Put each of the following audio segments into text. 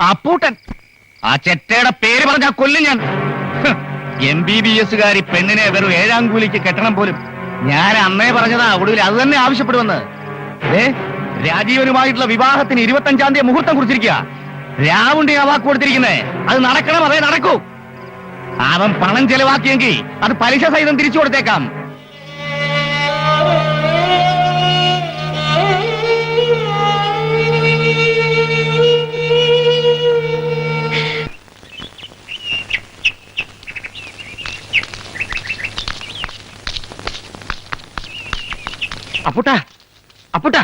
അപ്പൂട്ടൻ. ആ ചെറ്റയുടെ പേര് പറഞ്ഞാ കൊല്ലും ഞാൻ. MBBS പെണ്ണിനെ വെറും 7-ാം കൂലിക്ക് കെട്ടണം പോലും. ഞാൻ അന്നേ പറഞ്ഞതാ, ഒടുവിൽ അത് തന്നെ ആവശ്യപ്പെടുമെന്ന്. രാജീവനുമായിട്ടുള്ള വിവാഹത്തിന് 25-ാം തീയതി മുഹൂർത്തം കുറിച്ചിരിക്കുക. രാവുണ്ടി ആ വാക്ക് കൊടുത്തിരിക്കുന്നേ. അത് നടക്കണം, അതേ നടക്കൂ. അവൻ പണം ചെലവാക്കിയെങ്കിൽ അത് പലിശ സഹിതം തിരിച്ചു കൊടുത്തേക്കാം. അപ്പുട്ടാ, അപ്പുട്ടാ,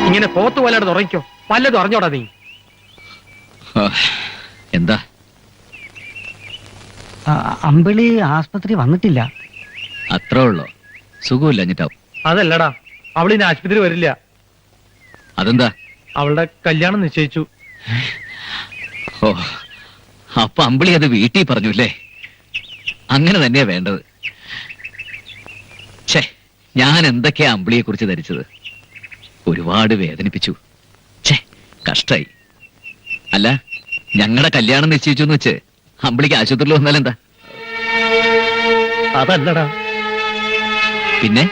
ഇങ്ങനെ പോത്ത് പോലെ ഉറങ്ങിക്കോ. വല്ലതും അറിഞ്ഞോടാ നീ? എന്താ? അമ്പിളി ആസ്പത്രി വന്നിട്ടില്ല. അത്രേ ഉള്ളോ? സുഖമില്ല എന്നിട്ടാവും. അതല്ലടാ, അവളിനി ആശുപത്രി വരില്ല. അതെന്താ? അവളുടെ കല്യാണം നിശ്ചയിച്ചു. ഓ, അപ്പൊ അമ്പിളി അത് വീട്ടിൽ പറഞ്ഞു അല്ലേ? അങ്ങനെ തന്നെയാ വേണ്ടത്. ഛേ, ഞാൻ എന്തൊക്കെയാ അമ്പിളിയെ കുറിച്ച് ധരിച്ചത്. ഒരുപാട് വേദനിപ്പിച്ചു. ഛേ, കഷ്ടായി. അല്ല, ഞങ്ങളുടെ കല്യാണം നിശ്ചയിച്ചു എന്ന് വെച്ച് അമ്പിളിക്ക് ആശുപത്രിയിൽ വന്നാലെന്താ? അതല്ലടാ. പിന്നെ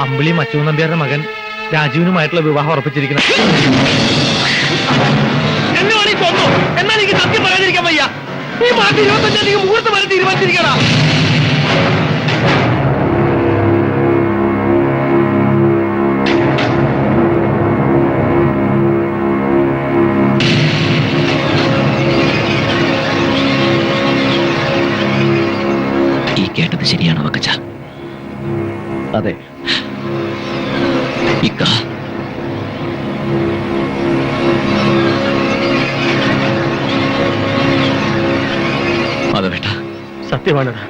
അമ്പിളി മച്ചു നമ്പ്യാരുടെ മകൻ രാജീവനുമായിട്ടുള്ള വിവാഹം ഉറപ്പിച്ചിരിക്കണം. എന്നാൽ എനിക്ക് സത്യം പറയാതിരിക്കാൻ വയ്യ. ഈ മാസം 25-ാം തീയതി മുഹൂർത്തം വരെ തീരുമാനിച്ചിരിക്കണ. ഈ കേട്ടത് ശരിയാണോ വക്കച്ച? അതെ. ഇക്ക, അത് വേണ്ട. സത്യമാണടാ,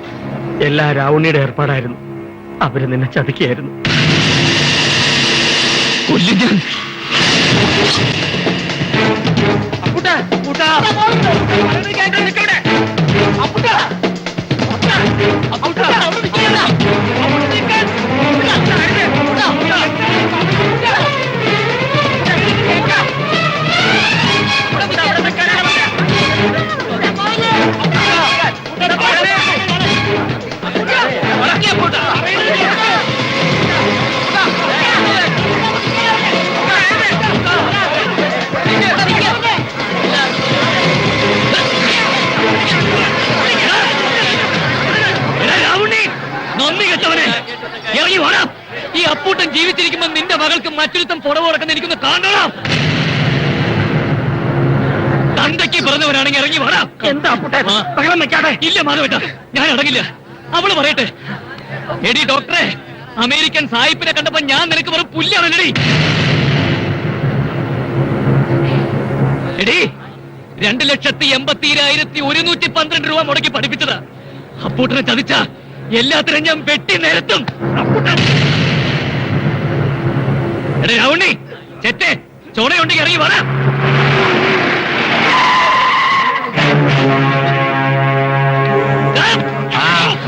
എല്ലാ രാവണിയുടെ ഏർപ്പാടായിരുന്നു. അവര് നിന്നെ ചതിക്കുകയായിരുന്നു. ഈ അപ്പൂട്ടൻ ജീവിച്ചിരിക്കുമ്പോ നിന്റെ മകൾക്ക് മറ്റൊരുത്തം പുറവ് കൊടുക്കുന്ന എനിക്കൊന്ന് കാണണം. തന്തയ്ക്ക് പറഞ്ഞവരാണെങ്കിൽ ഇറങ്ങി വേണം. എന്താ ബഹളം വെക്കാതെ? ഇല്ല മാധവേട്ട, ഞാൻ അടങ്ങില്ല. അവള് പറയട്ടെ. എടി ഡോക്ടറെ, അമേരിക്കൻ സായിപ്പിനെ കണ്ടപ്പോ ഞാൻ നിനക്ക് വെറും പുല്ലാണല്ലടി. എടി, 2,80,112 രൂപ മുടക്കി പഠിപ്പിച്ചതാ. അപ്പൂട്ടനെ ചതിച്ച എല്ലാത്തിനും ഞാൻ വെട്ടി നേരത്തും. എടേ രാവണി, ചെറ്റേ, ചോണയുണ്ടെങ്കിൽ ഇറങ്ങി വേണം.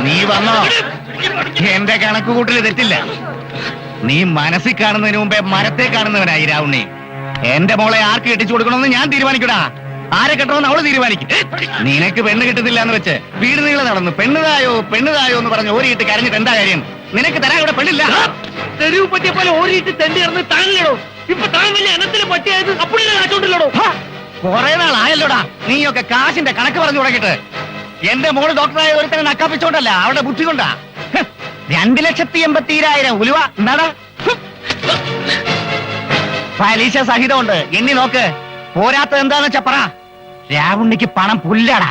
നീ വന്നോ? എന്റെ കണക്കുകൂട്ടൽ തെറ്റില്ല. നീ മനസ്സിൽ കാണുന്നതിന് മുമ്പേ മരത്തെ കാണുന്നവനായി രാവുണ്ണി. എന്റെ മോളെ ആർക്ക് കെട്ടിച്ചു കൊടുക്കണമെന്ന് ഞാൻ തീരുമാനിക്കടാ. ആരെ കെട്ടണമെന്ന് അവള് തീരുമാനിക്കും. നിനക്ക് പെണ്ണ് കിട്ടുന്നില്ല എന്ന് വെച്ച് വീട് നീളെ നടന്നു പെണ്ണുതായോ പെണ്ണുതായോ എന്ന് പറഞ്ഞ് ഓരിയിട്ട് കരഞ്ഞിട്ട് എന്താ കാര്യം? നിനക്ക് തരാൻ ഇവിടെ പെണ്ണില്ല. തെരുവ് പറ്റിയ പോലെ ഓരിയിട്ട് തെണ്ടി ഇറന്ന് താങ്ങില്ലടോ. ഇപ്പൊ താൻ വലിയ അനത്തിലെ പറ്റിയായത് അപ്പോഴേ കാച്ചോണ്ടില്ലടോ. കുറെ നാളായല്ലോടാ നീയൊക്കെ കാശിന്റെ കണക്ക് പറഞ്ഞു തുടങ്ങിയിട്ട്. എന്റെ മോള് ഡോക്ടറായ ഒരുത്തനെ നക്കാപ്പിച്ചോണ്ടല്ല, അവരുടെ ബുദ്ധി കൊണ്ടാ. 2,80,000 ഉലുവ എന്താടാ? പലിശ സഹിതമുണ്ട്. എണ്ണി നോക്ക്. പോരാത്തത് എന്താന്ന് വെച്ചാ പറ. രാവുണ്ണിക്ക് പണം പുല്ലാടാ.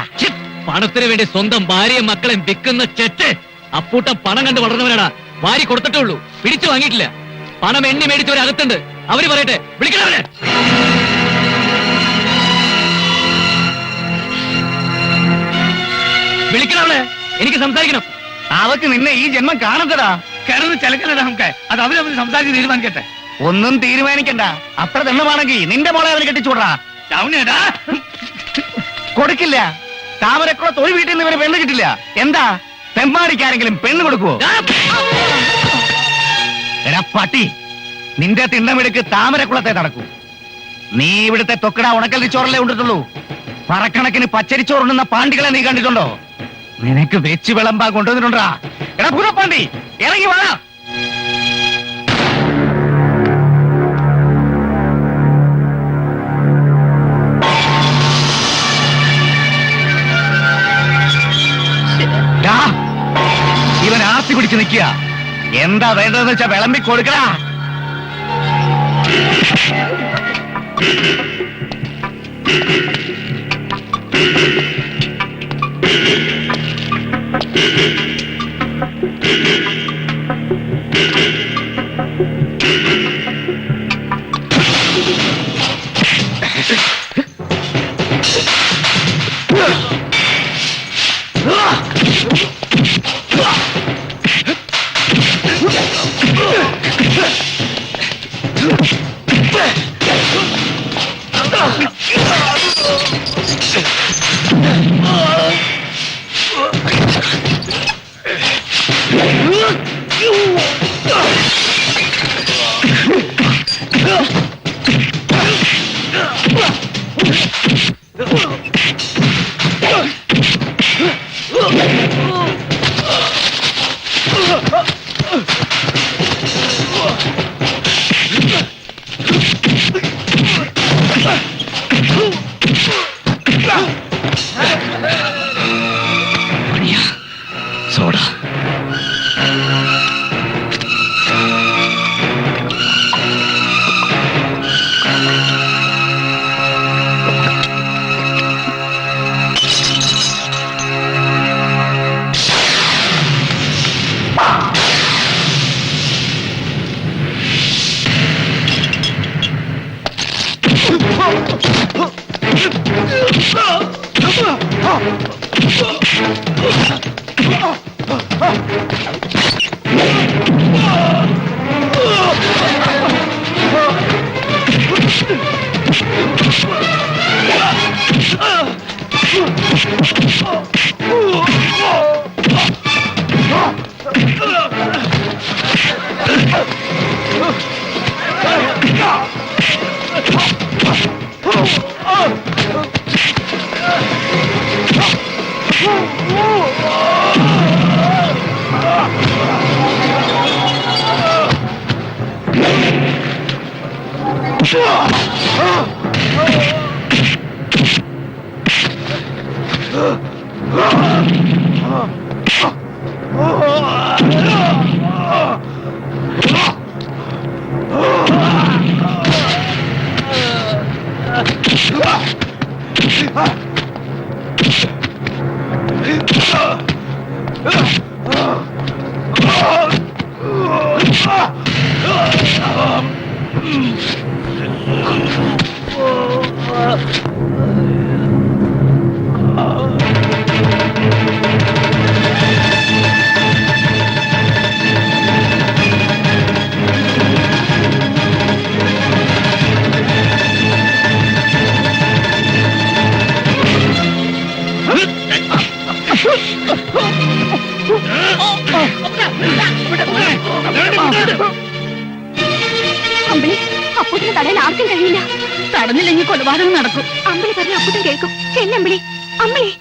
പണത്തിന് വേണ്ടി സ്വന്തം ഭാര്യയും മക്കളെയും വിൽക്കുന്ന ചെറ്റ്. അപ്പൂട്ടം പണം കണ്ട് വളർന്നവനാടാ. വാരി കൊടുത്തിട്ടേ ഉള്ളൂ, പിടിച്ചു വാങ്ങിയിട്ടില്ല. പണം എണ്ണി മേടിച്ചവരകത്തുണ്ട്. അവര് പറയട്ടെ, വിളിക്കണവരെ. വിളിക്കണവളെ, എനിക്ക് സംസാരിക്കണം. അവക്ക് നിന്നെ ഈ ജന്മം കാണത്തടാ. കിടന്ന് ചിലക്കലടാ നമുക്ക്. അത് അവരവര് സംസാരിച്ച് തീരുമാനിക്കട്ടെ. ഒന്നും തീരുമാനിക്കണ്ട. അത്ര ദണ്ണമാണെങ്കിൽ നിന്റെ മോളെ അവന് കെട്ടിച്ചൂടാ. കൊടുക്കില്ല. താമരക്കുളത്ത് ഒരു വീട്ടിൽ നിന്ന് ഇവന് പെണ്ണ് കിട്ടില്ല. എന്താ തെമ്മാടിക്കാരെങ്കിലും പെണ്ണ് കൊടുക്കുവോ? എടാ പട്ടി, നിന്റെ തിണ്ടമെടുക്ക് താമരക്കുളത്തെ നടക്കൂ. നീ ഇവിടുത്തെ തൊക്കട ഉണക്കൽ ചോറല്ലേ ഉണ്ടിട്ടുള്ളൂ. പറക്കണക്കിന് പച്ചരിച്ചോറുണ്ടുന്ന പാണ്ടികളെ നീ കണ്ടിട്ടുണ്ടോ? നിനക്ക് വെച്ച് വിളമ്പാ കൊണ്ടുവന്നിട്ടുണ്ടാ. എടാ പൂരപ്പാണ്ടി, ഇറങ്ങി വാ. ഇവൻ ആർത്തി പിടിച്ച് നിൽക്കുക. എന്താ വേണ്ടതെന്ന് വെച്ചാ വിളമ്പി കൊടുക്കടാ. സോഡ അമ്പിളി, അപ്പൂട്ടിന് തടയാൻ ആർക്കും കഴിയില്ല. തടഞ്ഞില്ലെങ്കിൽ കൊലപാതകം നടക്കും. അമ്പിളി പറഞ്ഞ അപ്പൂട്ടൻ കേൾക്കും. ചെല്ലമ്പിളി. അമ്പിളി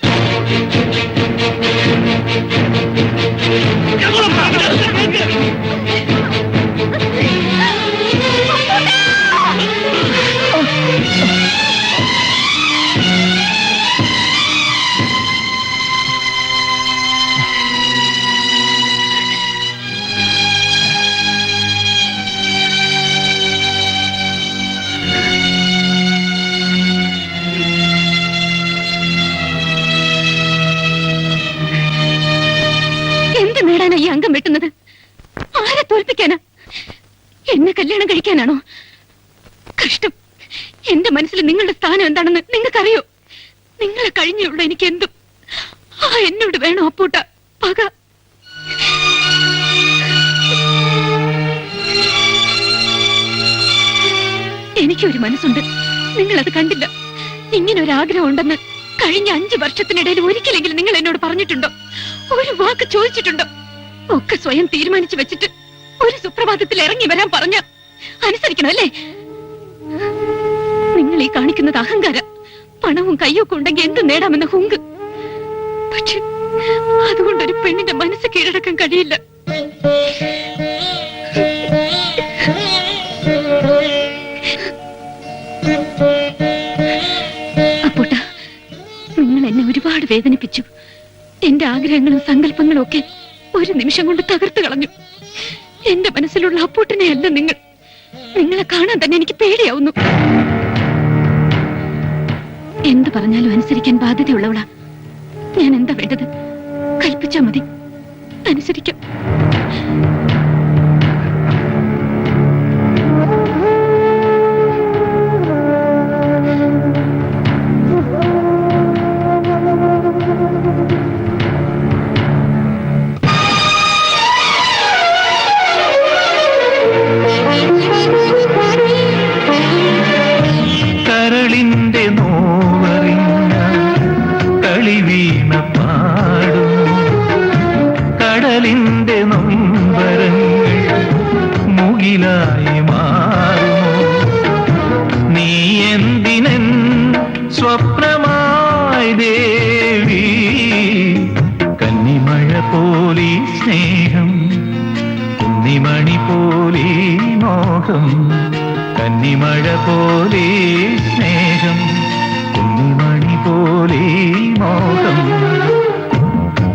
എന്ത് നേടാനാ ഈ അംഗം വെട്ടുന്നത്? ആരെ തോൽപ്പിക്കാനാ? എന്നെ കല്യാണം കഴിക്കാനാണോ? കഷ്ടം. എന്റെ മനസ്സിൽ നിങ്ങളുടെ സ്ഥാനം എന്താണെന്ന് നിങ്ങൾക്കറിയോ? നിങ്ങളെ കഴിഞ്ഞുള്ള എനിക്ക് എന്തും. ആ എന്നോട് വേണോ അപ്പൂട്ട പക? എനിക്കൊരു മനസ്സുണ്ട്, നിങ്ങളത് കണ്ടില്ല. ഇങ്ങനെ ഒരു ആഗ്രഹം ഉണ്ടെന്ന് കഴിഞ്ഞ 5 വർഷത്തിനിടയിൽ ഒരിക്കലെങ്കിലും നിങ്ങൾ എന്നോട് പറഞ്ഞിട്ടുണ്ടോ? ഒരു വാക്ക് ചോദിച്ചിട്ടുണ്ടോ? ഒക്കെ സ്വയം തീരുമാനിച്ചു വെച്ചിട്ട് ഒരു സുപ്രഭാതത്തിൽ ഇറങ്ങി വരാൻ പറഞ്ഞ അനുസരിക്കണം അല്ലേ? നിങ്ങൾ ഈ കാണിക്കുന്നത് അഹങ്കാരം. പണവും കയ്യൊക്കെ ഉണ്ടെങ്കിൽ എന്ത് നേടാമെന്ന ഹുങ്ക്. പക്ഷെ അതുകൊണ്ടൊരു പെണ്ണിന്റെ മനസ്സ് കീഴടക്കാൻ കഴിയില്ല. അപ്പൂട്ട, നിങ്ങൾ എന്നെ ഒരുപാട് വേദനിപ്പിച്ചു. എന്റെ ആഗ്രഹങ്ങളും സങ്കല്പങ്ങളും ഒക്കെ ഒരു നിമിഷം കൊണ്ട് തകർത്തു കളഞ്ഞു. എന്റെ മനസ്സിലുള്ള അപ്പൂട്ടനെ അല്ല നിങ്ങൾ. നിങ്ങളെ കാണാൻ തന്നെ എനിക്ക് പേടിയാവുന്നു. എന്ത് പറഞ്ഞാലും അനുസരിക്കാൻ ബാധ്യതയുള്ളവളാ. ഞാൻ എന്താ വേണ്ടത്? കൽപ്പിച്ചാ മതി, അനുസരിക്കാം. കരളിന്റെ നോവറിഞ്ഞ കളിവീണ പാടും കടലിന്റെ നൊമ്പരങ്ങൾ മുകിലായി മാറുമോ? നീ എന്തിനൻ സ്വപ്നമായി ദേവി? കന്നിമഴ പോലീ സ്നേഹം, കുന്നിമണി പോലീ മോഹം. കന്നിമഴ പോലെ സ്നേഹം, കുന്നിമണി പോലെ മോഹം.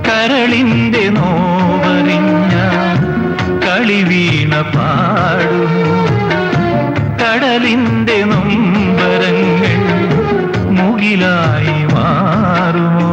കരളിന്റെ നോവറിഞ്ഞ കളിവീണ പാടും കടലിന്റെ നൊമ്പരങ്ങൾ മുകിലായി മാറുമോ?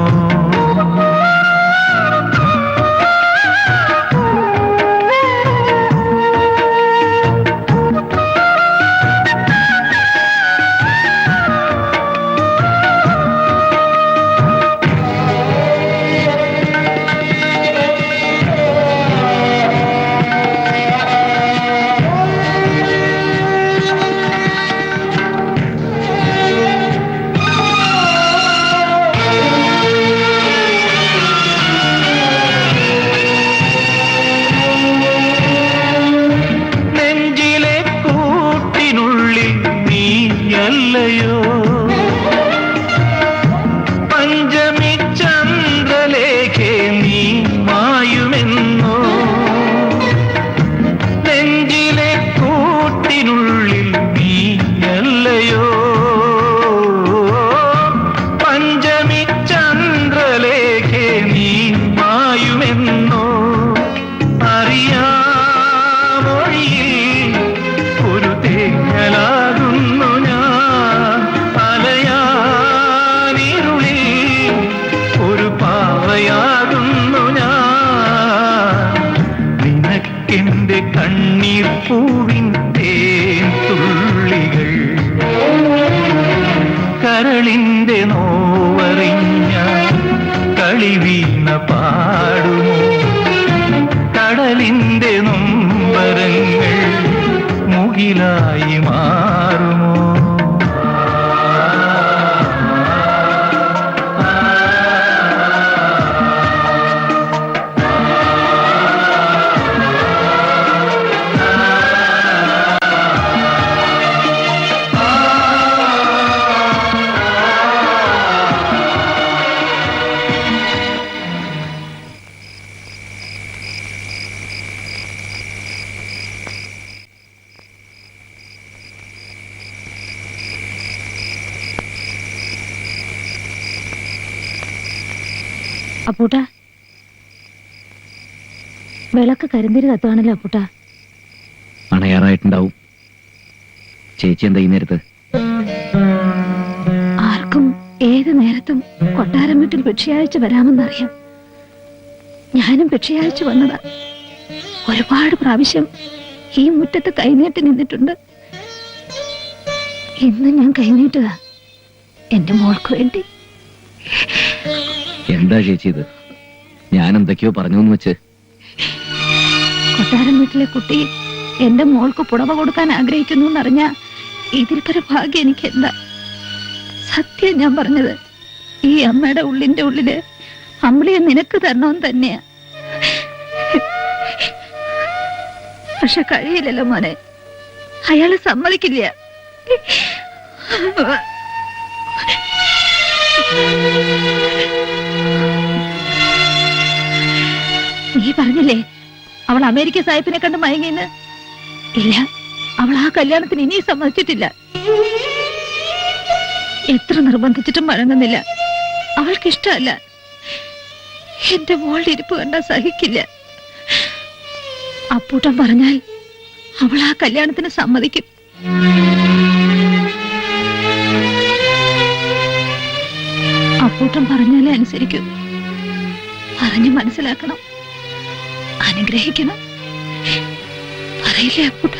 യോ പഞ്ചമി ചന്ദ്രലേഖേ നീ മായുമെന്നോ? നെഞ്ചിലെ കൂട്ടിനുള്ളിൽ നീയല്ലയോ? പഞ്ചമി ചന്ദ്രലേഖേ നീ മായുമെന്നോ? അറിയാമൊഴിയിൽ ഒരു തേങ്ങലാകുന്നു നിനക്കെന്റെ കണ്ണീർ പൂവിൻ തേൻ തുള്ളികൾ. കരളിന്റെ നോവറിഞ്ഞ കളിവീണ പാടുമോ? കടലിന്റെ നൊമ്പരങ്ങൾ മുകിലായി മാറുമോ? അപ്പൂട്ട, വിളക്ക് കരിന്തിരി കത്തുവാണല്ലോ അപ്പൂട്ട. അണയാറായിട്ടുണ്ടാവും. ചേച്ചി എന്താ ഈ നേരത്ത്? ആർക്കും ഏത് നേരത്തും കൊട്ടാരം വീട്ടിൽ ഭിക്ഷയാഴ്ച വരാമെന്നറിയാം. ഞാനും ഭിക്ഷയാഴ്ച വന്നതാ. ഒരുപാട് പ്രാവശ്യം ഈ മുറ്റത്ത് കൈനീട്ടി നിന്നിട്ടുണ്ട്. ഇന്ന് ഞാൻ കൈനീട്ടുക എന്റെ മോൾക്ക് വേണ്ടി. എന്താ ചേച്ചി ഇത്? ഞാൻ എന്തൊക്കെയോ പറഞ്ഞോന്ന് വെച്ച്. കൊട്ടാരം വീട്ടിലെ കുട്ടി എന്റെ മോൾക്ക് പുടവ കൊടുക്കാൻ ആഗ്രഹിക്കുന്നു എന്നറിഞ്ഞ ഇതിൽക്കൊരു ഭാഗ്യം എനിക്ക് എന്താ? സത്യം ഞാൻ പറഞ്ഞത്. ഈ അമ്മയുടെ ഉള്ളിന്റെ ഉള്ളില് അമ്പിളിയെ നിനക്ക് തരണമെന്ന് തന്നെയാ. പക്ഷെ കഴിയില്ലല്ലോ മോനെ, അയാള് സമ്മതിക്കില്ല. നീ പറഞ്ഞില്ലേ അവൾ അമേരിക്ക സാഹിബിനെ കണ്ട് മയങ്ങിന്ന്? ഇല്ല, അവൾ ആ കല്യാണത്തിന് ഇനിയും സമ്മതിച്ചിട്ടില്ല. എത്ര നിർബന്ധിച്ചിട്ടും വഴങ്ങുന്നില്ല. അവൾക്ക് ഇഷ്ടമല്ല. എന്റെ മോളുടെ ഇരിപ്പ് കണ്ടാൽ സഹിക്കില്ല. അപ്പൂട്ടൻ പറഞ്ഞാൽ അവൾ ആ കല്യാണത്തിന് സമ്മതിക്കും. അപ്പൂട്ടൻ പറഞ്ഞാലേ അനുസരിക്കൂ. പറഞ്ഞു മനസ്സിലാക്കണം, അനുഗ്രഹിക്കണം. പറയില്ലേ അപ്പൂട്ട?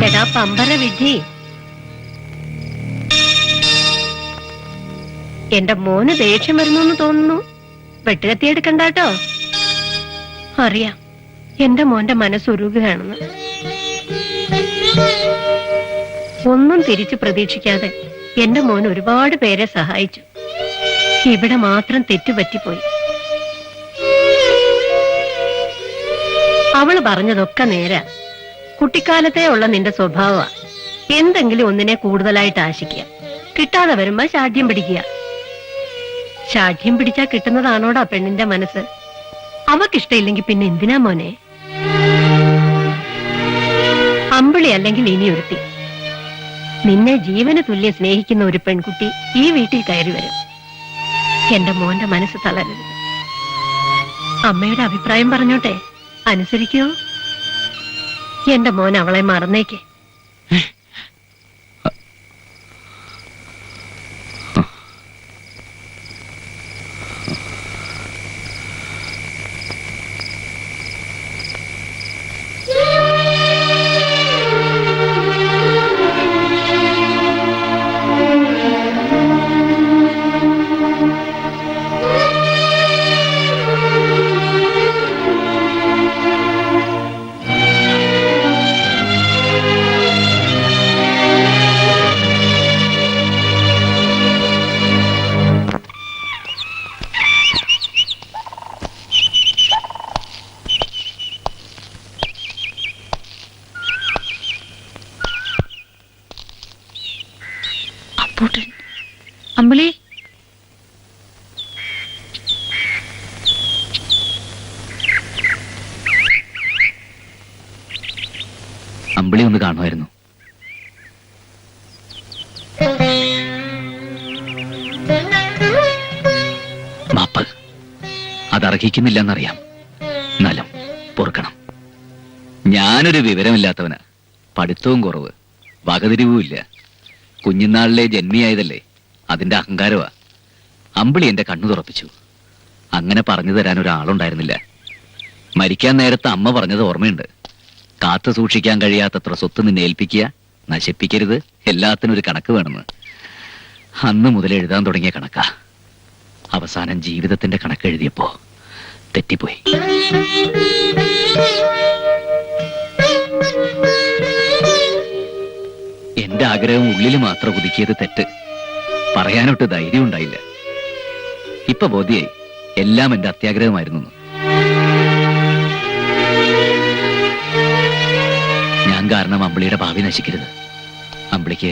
എടാ പമ്പര വിധി, എന്റെ മോന് ദേഷ്യം വരുന്നു തോന്നുന്നു. വെട്ടുകത്തിയെടുക്കണ്ടാട്ടോ. അറിയാം എന്റെ മോന്റെ മനസ്സുരുകയാണെന്ന്. ഒന്നും തിരിച്ചു പ്രതീക്ഷിക്കാതെ എന്റെ മോൻ ഒരുപാട് പേരെ സഹായിച്ചു. ഇവിടെ മാത്രം തെറ്റുപറ്റിപ്പോയി. അവള് പറഞ്ഞതൊക്കെ നേരാ. കുട്ടിക്കാലത്തേ ഉള്ള നിന്റെ സ്വഭാവ എന്തെങ്കിലും ഒന്നിനെ കൂടുതലായിട്ട് ആശിക്കുക, കിട്ടാതെ വരുമ്പോ ശാഠ്യം പിടിക്കുക. ശാഠ്യം പിടിച്ചാ കിട്ടുന്നതാണോടാ പെണ്ണിന്റെ മനസ്സ്? അവക്കിഷ്ടമില്ലെങ്കിൽ പിന്നെ എന്തിനാ മോനെ? അമ്പിളി അല്ലെങ്കിൽ ഇനി ഒരുത്തി. നിന്നെ ജീവന് തുല്യം സ്നേഹിക്കുന്ന ഒരു പെൺകുട്ടി ഈ വീട്ടിൽ കയറി വരും. എന്റെ മോന്റെ മനസ്സ് തളരരുത്. അമ്മയുടെ അഭിപ്രായം പറഞ്ഞോട്ടെ, അനുസരിക്കോ? എന്റെ മോൻ അവളെ മറന്നേക്ക്. അമ്പിളി, അമ്പിളി ഒന്ന് കാണുമായിരുന്നു. മാപ്പ് അതർഹിക്കുന്നില്ലെന്നറിയാം. എന്നാലും പൊറുക്കണം. ഞാനൊരു വിവരമില്ലാത്തവന്, പഠിത്തവും കുറവ്, വകതിരിവുമില്ല. കുഞ്ഞുനാളിലെ ജന്മിയായതല്ലേ, അതിന്റെ അഹങ്കാരമാ. അമ്പിളി എന്റെ കണ്ണു തുറപ്പിച്ചു. അങ്ങനെ പറഞ്ഞു തരാൻ ഒരാളുണ്ടായിരുന്നില്ല. മരിക്കാൻ നേരത്ത് അമ്മ പറഞ്ഞത് ഓർമ്മയുണ്ട്. കാത്തു സൂക്ഷിക്കാൻ കഴിയാത്തത്ര സ്വത്ത് നിന്നെ ഏൽപ്പിക്കുക, നശിപ്പിക്കരുത്, എല്ലാത്തിനും ഒരു കണക്ക് വേണമെന്ന്. അന്ന് മുതൽ എഴുതാൻ തുടങ്ങിയ കണക്കാ. അവസാനം ജീവിതത്തിന്റെ കണക്ക് എഴുതിയപ്പോ തെറ്റിപ്പോയി. എന്റെ ആഗ്രഹം ഉള്ളിൽ മാത്രം ഒതുക്കിയത് തെറ്റ്. പറയാനൊട്ട് ധൈര്യം ഉണ്ടായില്ല. ഇപ്പൊ ബോധ്യായി എല്ലാം എന്റെ അത്യാഗ്രഹമായിരുന്നു. ഞാൻ കാരണം അമ്പിളിയുടെ ഭാവി നശിക്കരുത്. അമ്പിളിക്ക്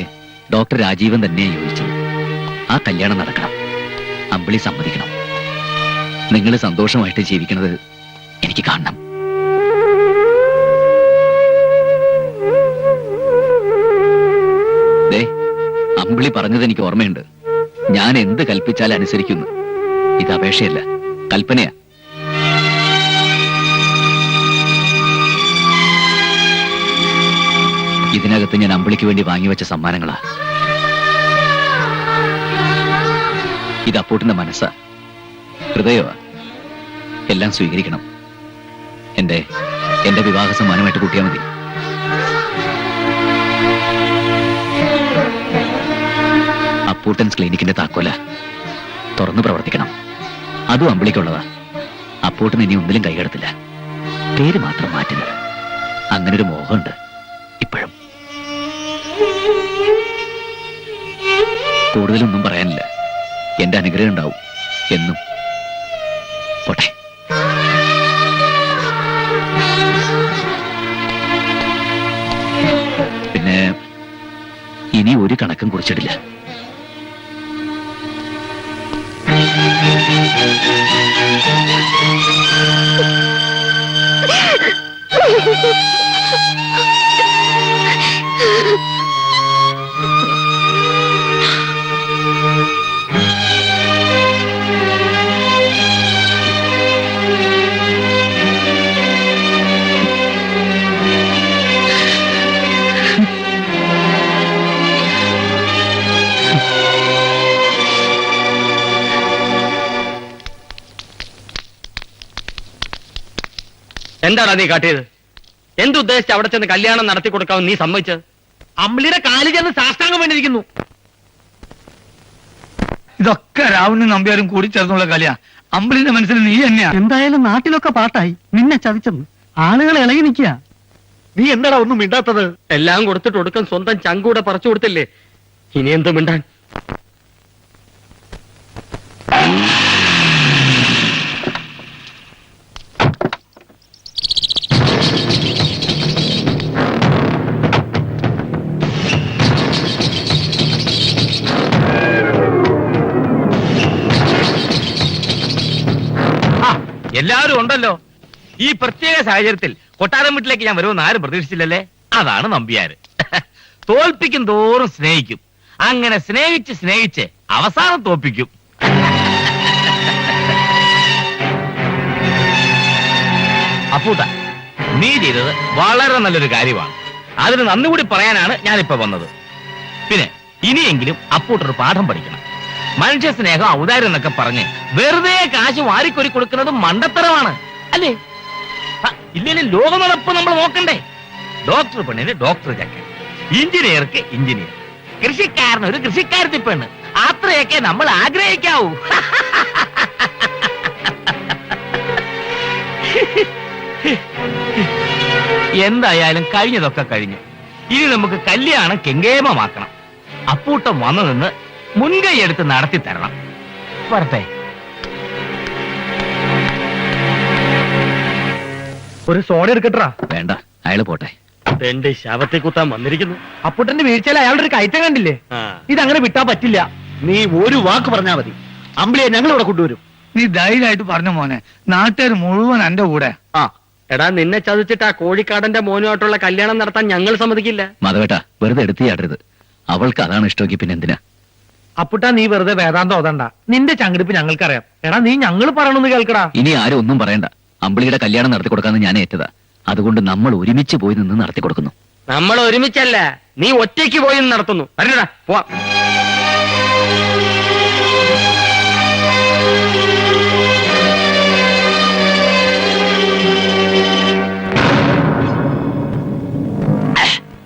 ഡോക്ടർ രാജീവൻ തന്നെയാണ് യോജിച്ചത്. ആ കല്യാണം നടക്കണം. അമ്പിളി സമ്മതിക്കണം. നിങ്ങൾ സന്തോഷമായിട്ട് ജീവിക്കണത് എനിക്ക് കാണണം. അമ്പിളി പറഞ്ഞത് എനിക്ക് ഓർമ്മയുണ്ട്. ഞാൻ എന്ത് കൽപ്പിച്ചാൽ അനുസരിക്കുന്നു. ഇത് അപേക്ഷയല്ല, കൽപ്പനയാ. ഇതിനകത്ത് ഞാൻ അമ്പിളിക്ക് വേണ്ടി വാങ്ങിവെച്ച സമ്മാനങ്ങളാ. ഇത് അപ്പൂട്ടിന്റെ മനസ്സാ, ഹൃദയമാ. എല്ലാം സ്വീകരിക്കണം. എന്റെ വിവാഹ സമ്മാനമായിട്ട് കൂട്ടിയാൽ മതി. അപ്പൂട്ടൻസ് ക്ലിനിക്കിന്റെ താക്കോല തുറന്നു പ്രവർത്തിക്കണം. അതും അമ്പിളിക്കുള്ളതാ. അപ്പൂട്ടൻ ഇനി ഒന്നിലും കൈകടത്തില്ല. പേര് മാത്രം മാറ്റുന്നത്. അങ്ങനൊരു മോഹമുണ്ട് ഇപ്പോഴും. കൂടുതലൊന്നും പറയാനില്ല. എന്റെ അനുഗ്രഹം ഉണ്ടാവും എന്നും. പോട്ടെ. പിന്നെ ഇനി ഒരു കണക്കും കുറിച്ചിടില്ല. എന്താടാ നീ കാട്ടിയത്? എന്തുദ്ദേശിച്ച് അവിടെ ചെന്ന് കല്യാണം നടത്തി കൊടുക്കാമെന്ന് നീ സമ്മതിച്ചത്? അമ്പിളിയുടെ കാലിൽ ചെന്ന് സാഷ്ടാംഗം വേണ്ടിയിരിക്കുന്നു. ഇതൊക്കെ രാവണനും നമ്പ്യാരും കൂടി ചേർന്നുള്ള കളിയാ. അമ്പിളിന്റെ മനസ്സിൽ നീ തന്നെയാ. എന്തായാലും നാട്ടിലൊക്കെ പാട്ടായി. നിന്നെ ചതിച്ചെന്ന് ആളുകൾ ഇളകി നിൽക്കുക. നീ എന്താടാ ഒന്നും മിണ്ടാത്തത്? എല്ലാം കൊടുത്തിട്ട് ഒടുക്കം സ്വന്തം ചങ്കൂടെ പറിച്ചു കൊടുത്തില്ലേ. ഇനി എന്ത് മിണ്ടാൻ? എല്ലാവരും ഉണ്ടല്ലോ. ഈ പ്രത്യേക സാഹചര്യത്തിൽ കൊട്ടാരം വീട്ടിലേക്ക് ഞാൻ വരുമെന്ന് ആരും പ്രതീക്ഷിച്ചില്ലല്ലേ. അതാണ് നമ്പ്യാര്. തോൽപ്പിക്കും തോറും സ്നേഹിക്കും. അങ്ങനെ സ്നേഹിച്ച് സ്നേഹിച്ച് അവസാനം തോൽപ്പിക്കും. അപ്പൂട്ട, നീ ചെയ്തത് വളരെ നല്ലൊരു കാര്യമാണ്. അതിന് നന്ദി കൂടി പറയാനാണ് ഞാനിപ്പോ വന്നത്. പിന്നെ ഇനിയെങ്കിലും അപ്പൂട്ടൊരു പാഠം പഠിക്കണം. മനുഷ്യ സ്നേഹം ഔദാര്യം എന്നൊക്കെ പറഞ്ഞ് വെറുതെ കാശ് വാരിക്കൊരി കൊടുക്കുന്നത് മണ്ടത്തരമാണ്, അല്ലേ? ഇല്ലെങ്കിൽ ലോക നടപ്പ് നമ്മൾ നോക്കണ്ടേ? ഡോക്ടർ പെണ്ണിന് ഡോക്ടർ ചക്കൻ, എഞ്ചിനീയർക്ക് എഞ്ചിനീയർ, കൃഷിക്കാരന് ഒരു കൃഷിക്കാരത്തി പെണ്ണ്. അത്രയൊക്കെ നമ്മൾ ആഗ്രഹിക്കാവൂ. എന്തായാലും കഴിഞ്ഞതൊക്കെ കഴിഞ്ഞു. ഇനി നമുക്ക് കല്യാണം കെങ്കേമമാക്കണം. അപ്പൂട്ടം വന്നു നിന്ന് മുൻകൈ എടുത്ത് നടത്തി തരണം. വരട്ടെ. ഒരു സോഡ എടുക്കട്ടാ? വേണ്ട, അയാള് പോട്ടെ. എന്റെ ശവത്തെ കുത്താൻ വന്നിരിക്കുന്നു. അപ്പുട്ടന്റെ വീഴ്ചയിൽ അയാളുടെ ഒരു കയറ്റം കണ്ടില്ലേ? ഇതങ്ങനെ വിട്ടാ പറ്റില്ല. നീ ഒരു വാക്ക് പറഞ്ഞാ മതി, അമ്പിളിയെ ഞങ്ങൾ ഇവിടെ കൊണ്ടുവരും. നീ ധൈര്യമായിട്ട് പറഞ്ഞു മോനെ. നാട്ടുകാർ മുഴുവൻ എന്റെ കൂടെ. എടാ, നിന്നെ ചതിച്ചിട്ട് ആ കോഴിക്കാടന്റെ മോനുമായിട്ടുള്ള കല്യാണം നടത്താൻ ഞങ്ങൾ സമ്മതിക്കില്ല. മാധവേട്ട, വെറുതെ എടുത്ത് ചാടരുത്. അവൾക്ക് അതാണ് ഇഷ്ടമെങ്കിൽ പിന്നെ എന്തിനാ? അപ്പുട്ടാ, നീ വെറുതെ വേദാന്തം ഓതണ്ട. നിന്റെ ചങ്കിടിപ്പ് ഞങ്ങൾക്കറിയാം. എടാ, നീ ഞങ്ങൾ പറയണമെന്ന് കേൾക്കടാ. ഇനി ആരും ഒന്നും പറയണ്ട. അമ്പിളിയുടെ കല്യാണം നടത്തി കൊടുക്കാന്ന് ഞാൻ ഏറ്റതാ. അതുകൊണ്ട് നമ്മൾ ഒരുമിച്ച് പോയി നിന്ന് നടത്തി കൊടുക്കുന്നു. നമ്മൾ ഒരുമിച്ചല്ല, നീ ഒറ്റയ്ക്ക് പോയി നടത്തുന്നു. വരണ്ടാ, പോവാ.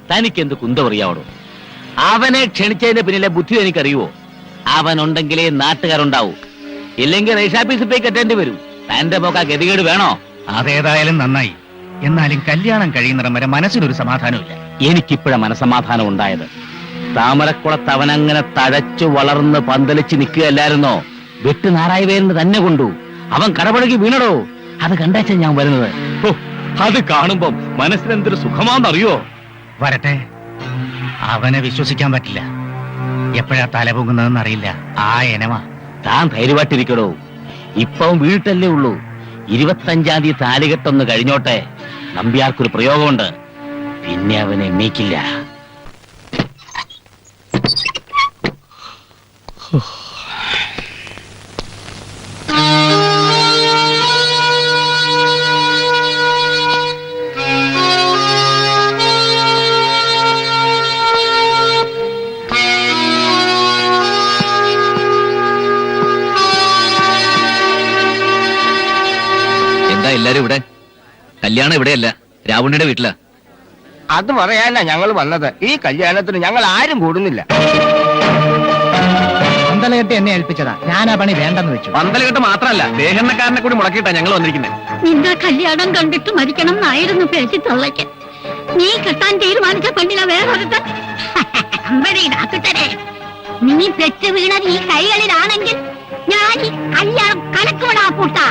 തനിക്കെന്ത് കുന്തമറിയാവണോ? അവനെ ക്ഷണിച്ചതിന്റെ പിന്നിലെ ബുദ്ധി എനിക്കറിയുവോ? അവനുണ്ടെങ്കിലേ നാട്ടുകാരുണ്ടാവൂ. ഇല്ലെങ്കിൽ റേഷാഫീസിൽ പോയി കെട്ടേണ്ടി വരും. തന്റെ പോക്ക ഗതികേട് വേണോ? അതേതായാലും നന്നായി. എന്നാലും കല്യാണം കഴിയുന്നിടം വരെ മനസ്സിനൊരു സമാധാനമില്ല. എനിക്കിപ്പോഴാ മനസമാധാനം ഉണ്ടായത്. താമരക്കുളത്ത് അവനങ്ങനെ തഴച്ചു വളർന്ന് പന്തലിച്ച് നിൽക്കുകയല്ലായിരുന്നോ? വെട്ട് നാരായ പേരിന് തന്നെ കൊണ്ടു. അവൻ കടപഴകി വീണടോ. അത് കണ്ടേച്ചാ ഞാൻ വരുന്നത്. അത് കാണുമ്പോ മനസ്സിനെന്തൊരു സുഖമാണെന്നറിയോ? വരട്ടെ. അവനെ വിശ്വസിക്കാൻ പറ്റില്ല. എപ്പോഴാ തല പൊങ്ങുന്നതെന്ന് അറിയില്ല. ആ എനമാ. താൻ ധൈര്യമായിട്ടിരിക്കടോ. ഇപ്പം വീട്ടല്ലേ ഉള്ളൂ. 25-ാം തീയതി താലികെട്ടൊന്ന് കഴിഞ്ഞോട്ടെ. നമ്പ്യാർക്കൊരു പ്രയോഗമുണ്ട്. പിന്നെ അവനെ എണ്ണീക്കില്ല. എല്ലാരും ഇവിടെ? കല്യാണം ഇവിടെയല്ല, രാവണിയുടെ വീട്ടിലാ. അത് പറയാനാ ഞങ്ങൾ വന്നത്. ഈ കല്യാണത്തിന് ഞങ്ങൾ ആരും കൂടുന്നില്ല. പന്തലകെട്ട് എന്നെ ഏൽപ്പിച്ചതാ, ഞാൻ ആ പണി വേണ്ടെന്ന് വെച്ചു. പന്തലകെട്ട് മാത്രമല്ല, ദേഹണ്ണക്കാരനെ കൂടി മുടക്കിയിട്ടാ ഞങ്ങൾ വന്നിരിക്കുന്നത്. നിന്റെ കല്യാണം കണ്ടിട്ട് മരിക്കണം എന്നായിരുന്നു പേശി തള്ളയ്ക്ക്. നീ കെട്ടാൻ തീരുമാനിച്ച പെണ്ണിനെ വേറൊരുത്തൻ അമ്പടിയിലാക്കിത്തരേ. നീ പെറ്റ് വീണത് ഈ കൈകളിലാണെങ്കിൽ ഞാൻ ഈ കല്യാണം കലക്കുവിടാ പൂട്ടാ.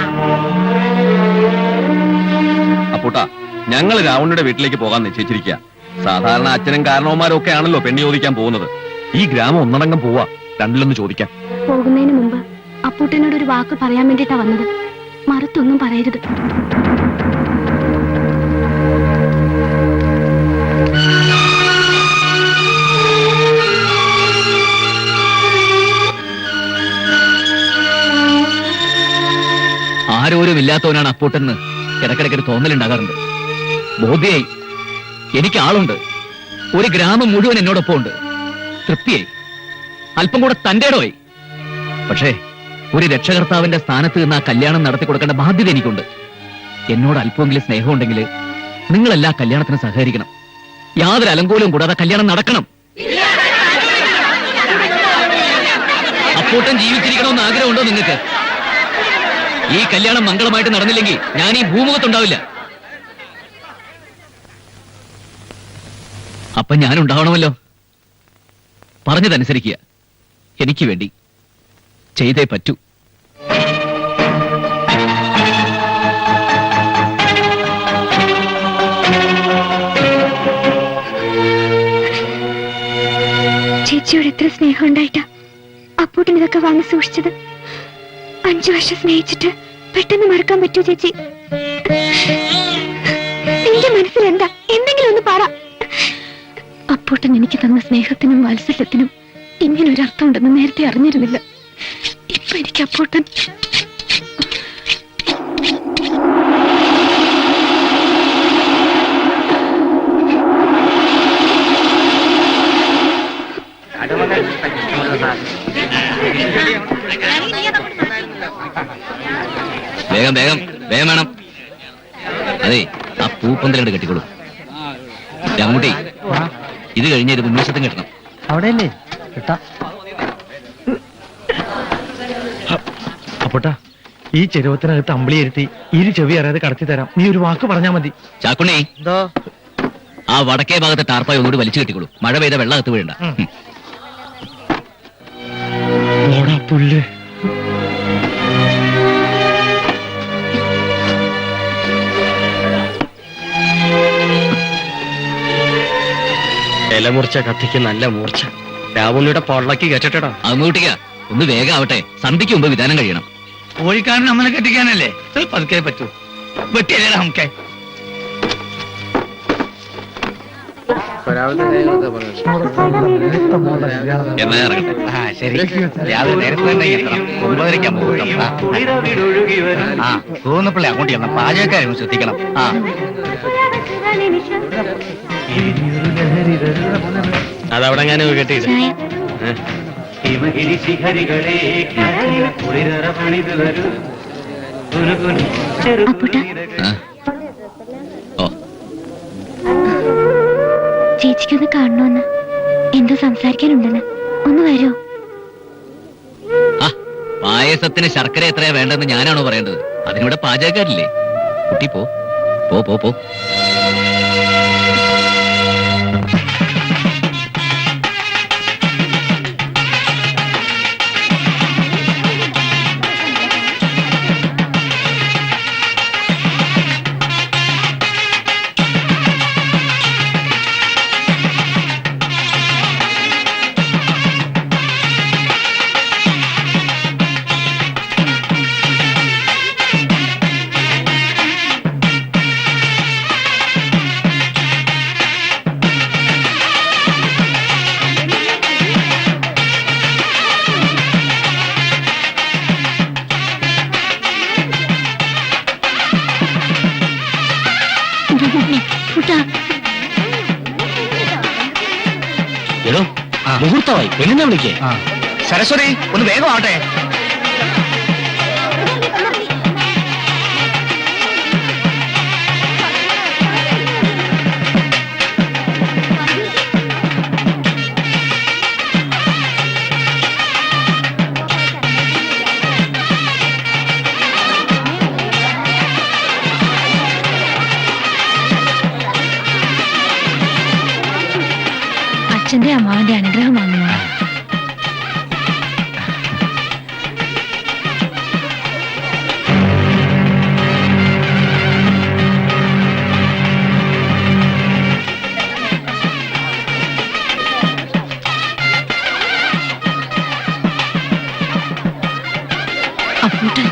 അപ്പൂട്ടാ, ഞങ്ങൾ രാവണിയുടെ വീട്ടിലേക്ക് പോകാൻ നിശ്ചയിച്ചിരിക്കുക. സാധാരണ അച്ഛനും കാരണവന്മാരും ഒക്കെ ആണല്ലോ പെണ്ണ് ചോദിക്കാൻ പോകുന്നത്. ഈ ഗ്രാമം ഒന്നടങ്കം പോവാ, രണ്ടിലൊന്ന് ചോദിക്കാൻ. പോകുന്നതിന് മുമ്പ് അപ്പൂട്ടനോട് ഒരു വാക്ക് പറയാൻ വേണ്ടിട്ടാ വന്നത്. മറുത്തൊന്നും പറയരുത്. ആരോരും ഇല്ലാത്തവനാണ് അപ്പൂട്ടെന്ന് ഇടക്കിടക്കൊരു തോന്നലുണ്ടാകാറുണ്ട്. ബോധ്യായി, എനിക്ക് ആളുണ്ട്. ഒരു ഗ്രാമം മുഴുവൻ എന്നോടൊപ്പം ഉണ്ട്. തൃപ്തിയായി, അല്പം കൂടെ തന്റേടമായി. പക്ഷേ ഒരു രക്ഷകർത്താവിന്റെ സ്ഥാനത്ത് നിന്ന് ആ കല്യാണം നടത്തി കൊടുക്കേണ്ട ബാധ്യത എനിക്കുണ്ട്. എന്നോട് അല്പമെങ്കിലും സ്നേഹമുണ്ടെങ്കിൽ നിങ്ങളെല്ലാ കല്യാണത്തിന് സഹകരിക്കണം. യാതൊരു അലങ്കോലവും കൂടാതെ കല്യാണം നടക്കണം. അപ്പൂട്ടൻ ജീവിച്ചിരിക്കണമെന്ന് ആഗ്രഹമുണ്ടോ നിങ്ങൾക്ക്? ഈ കല്യാണം മംഗളമായിട്ട് നടന്നില്ലെങ്കിൽ ഞാൻ ഈ ഭൂമുഖത്തുണ്ടാവില്ല. അപ്പൊ ഞാൻ ഉണ്ടാവണമല്ലോ. പറഞ്ഞതനുസരിക്കുക. എനിക്ക് വേണ്ടി ചെയ്തേ പറ്റൂ. ചേച്ചിയോട് എത്ര സ്നേഹം ഉണ്ടായിട്ടാ അപ്പൂട്ടിന് ഇതൊക്കെ വാങ്ങി സൂക്ഷിച്ചത്. 5 വർഷം സ്നേഹിച്ചിട്ട് പെട്ടെന്ന് മറക്കാൻ പറ്റൂ ചേച്ചി? നിന്റെ മനസ്സിൽ എന്താ? എന്തെങ്കിലും ഒന്ന് പറ. അപ്പൂട്ടൻ എനിക്ക് തന്ന സ്നേഹത്തിനും വാത്സല്യത്തിനും ഇങ്ങനൊരു അർത്ഥം ഉണ്ടെന്ന് നേരത്തെ അറിഞ്ഞിരുന്നില്ല. ഇപ്പൊ എനിക്ക് അപ്പൂട്ടൻ വേഗം വേഗം വേഗം വേണം. അതെ, ആ പൂപ്പന്തലോട് കെട്ടിക്കോളൂ. രാമൂട്ടി, ഇത് കഴിഞ്ഞ ഒരു മുൻവശത്തും കെട്ടണം. അവിടെയല്ലേ കേട്ടാ? അപ്പോട്ടാ, ഈ ചെരുവത്തിനകത്ത് അമ്പിളിയിരുത്തി ഇരു ചെവി അറിയാതെ കടത്തി തരാം. നീ ഒരു വാക്ക് പറഞ്ഞാ മതി. ചാക്കുണ്ണി, ആ വടക്കേ ഭാഗത്തെ ടാർപ്പായി ഒന്നുകൂടി വലിച്ചു കെട്ടിക്കോളൂ. മഴ പെയ്ത വെള്ളം അകത്ത് വീഴണ്ട. ഓടാ പുല്ല്. ഇലമൂർച്ച കത്തിക്ക് നല്ല മൂർച്ച. രാവണിയുടെ പൊള്ളക്ക് കെട്ടിട്ടടാ. അത് മൂട്ടിക്ക, ഒന്ന് വേഗം ആവട്ടെ. സന്ധ്യയ്ക്ക് മുമ്പ് വിധാനം കഴിയണം. കോഴിക്കാരൻ നമ്മളെ കെട്ടിക്കാനല്ലേ? ചിലപ്പോ അതൊക്കെ പറ്റൂ. വെട്ടിയല്ലേ നമുക്ക്? എന്നാ ഇറങ്ങട്ടെ. ആ ശരി, രാവിലെ നേരത്തെ തന്നെ എത്തണം. 9:30 പോകും. ആ തോന്നപ്പിള്ളി അങ്ങോട്ട് ചെല്ലാം. പാചകക്കാരും ശ്രദ്ധിക്കണം. ആ അതവിടെ ഞാൻ കെട്ടിയിട്ട് ആ. ഓ, ചേച്ചിക്കൊന്ന് കാണണമെന്ന്, എന്തോ സംസാരിക്കാനുണ്ടെന്ന്. ഒന്ന് വരുമോ? ആ, പായസത്തിന് ശർക്കര എത്രയാ വേണ്ടെന്ന് ഞാനാണോ പറയേണ്ടത്? അതിനിവിടെ പാചകക്കാരില്ലേ? കുട്ടി പോ പോ പോ പോ. എടോ, മുഹൂർത്തമായി. പെണ്ണിനെ വിളിക്കേ. സരസ്വതി, ഒന്ന് വേഗം ആവട്ടെ. അമ്മാവന്റെ അനുഗ്രഹം വാങ്ങുക. അപ്പൂട്ടൻ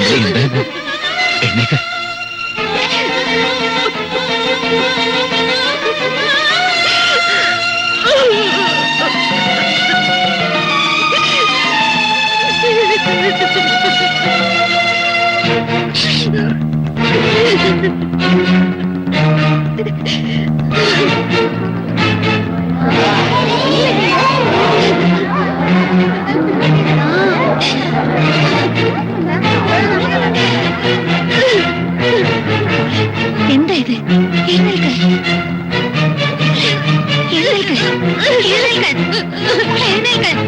അമ്പിളി അമ്പിളി എന്താ എണ്ണേക്ക് എന്താ ഇത്? എഴുന്നേൽക്ക്. എഴുന്നേൽക്ക്. എഴുന്നേൽക്ക്. എഴുന്നേൽക്ക്.